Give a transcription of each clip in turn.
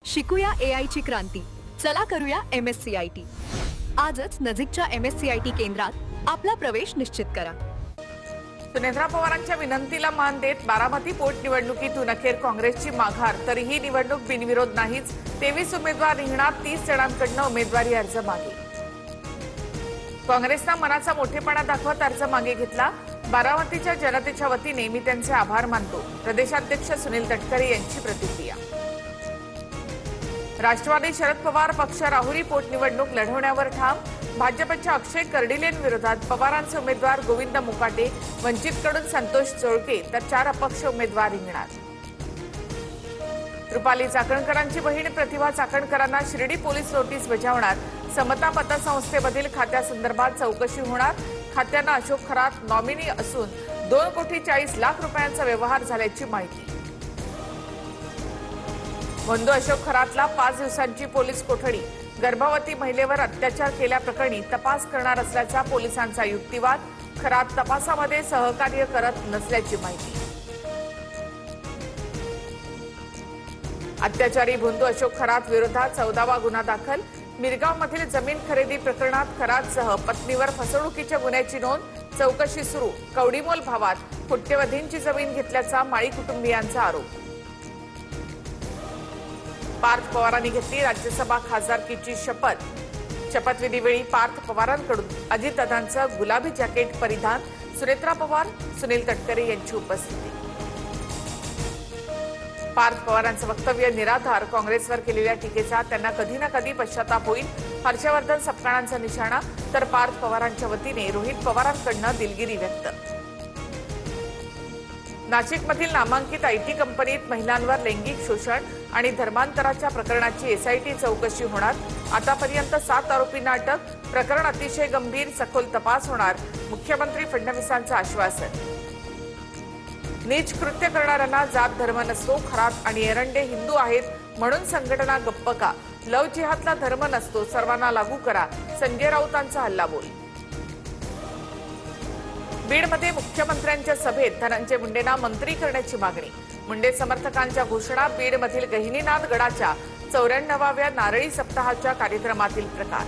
शिकूया AI ची क्रांती. चला करूया MSCIT. आजच नजीकच्या MSCIT केंद्रात आपला प्रवेश निश्चित करा. सुनेत्रा पवारांच्या विनंतीला मान देत बारामती पोटनिवडणुकीतून अखेर काँग्रेसची माघार. तरीही निवडणूक बिनविरोध नाहीच. 23 उमेदवार रिंगणात, 30 जणांकडून उमेदवारी अर्ज मागे. काँग्रेसनं मनाचा मोठेपणा दाखवत अर्ज मागे घेतला. बारामतीच्या जनतेच्या वतीने मी त्यांचे आभार मानतो. प्रदेशाध्यक्ष सुनील तटकरे यांची प्रतिक्रिया. राष्ट्रवादी शरद पवार पक्ष राहुरी पोटनिवडणूक लढवण्यावर ठाम. भाजपच्या अक्षय कर्डिलेंविरोधात पवारांचे उमेदवार गोविंद मुकाटे, वंचितकडून संतोष चोळके तर 4 अपक्ष उमेदवार रिंगणात. रुपाली चाकणकरांची बहीण प्रतिभा चाकणकरांना शिर्डी पोलीस नोटीस बजावणार. समता पतसंस्थेमधील खात्यासंदर्भात चौकशी होणार. खात्यांना अशोक खरात नॉमिनी असून 2,40,00,000 रुपयांचा व्यवहार झाल्याची माहिती. बंधू अशोक खरातला 5 दिवसांची पोलीस कोठडी. गर्भवती महिलेवर अत्याचार केल्याप्रकरणी तपास करणार असल्याचा पोलिसांचा युक्तिवाद. खरात तपासामध्ये सहकार्य करत नसल्याची माहिती. अत्याचारी बंधू अशोक खरात विरोधात 14वा गुन्हा दाखल. मिरगावमधील जमीन खरेदी प्रकरणात खरातसह पत्नीवर फसवणुकीच्या गुन्ह्याची नोंद. चौकशी सुरू. कवडीमोल भावात कोट्यवधींची जमीन घेतल्याचा माळी कुटुंबियांचा आरोप. पार्थ पवारांनी घेतली राज्यसभा खासदारकीची शपथ. शपथविधीवेळी पार्थ पवारांकडून अजितदादांचं गुलाबी जॅकेट परिधान. सुनेत्रा पवार, सुनील तटकरे यांची उपस्थिती. पार्थ पवारांचं वक्तव्य निराधार. काँग्रेसवर केलेल्या टीकेचा त्यांना कधी ना कधी पश्चाताप होईल. हर्षवर्धन सपकाळांचा निशाणा तर पार्थ पवारांच्या वतीने रोहित पवारांकडून दिलगिरी व्यक्त. नाशिकमधील नामांकित IT कंपनीत महिलांवर लैंगिक शोषण आणि धर्मांतराच्या प्रकरणाची SIT चौकशी होणार. आतापर्यंत 7 आरोपींना अटक. प्रकरण अतिशय गंभीर, सखोल तपास होणार. मुख्यमंत्री फडणवीसांचं आश्वासन. नीच कृत्य करणाऱ्यांना जात धर्म नसतो. खरात आणि एरंडे हिंदू आहेत म्हणून संघटना गप्प का? लव जिहादला धर्म नसतो, सर्वांना लागू करा. संजय राऊतांचा हल्लाबोल. बीडमध्ये मुख्यमंत्र्यांच्या सभेत धनंजय मुंडेंना मंत्री करण्याची मागणी. मुंडे समर्थकांच्या घोषणा. बीडमधील गहिनीनाथ गडाच्या 94व्या नारळी सप्ताहाच्या कार्यक्रमातील प्रकार.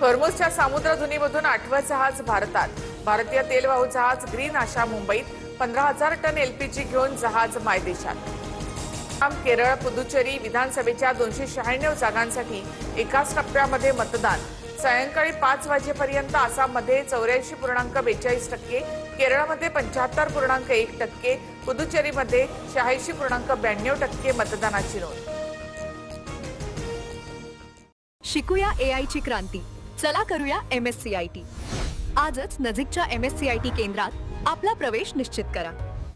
हॉर्मुझच्या सामुद्रधुनीमधून 8वं जहाज भारतात. भारतीय तेलवाहू जहाज ग्रीन आशा मुंबईत. 15,000 टन LPG घेऊन जहाज मायदेशात. केरळ, पुदुचेरी विधानसभेच्या 296 जागांसाठी एकाच टप्प्यामध्ये मतदान. सायंकाळी 5 वाजेपर्यंत आसाममध्ये 84.42%, केरळमध्ये 75.1%, पुदुचेरीमध्ये 86.92% मतदानाची नोंद. शिकूया AI ची क्रांती. चला करूया MSCIT. आजच नजीकच्या MSCIT केंद्रात आपला प्रवेश निश्चित करा.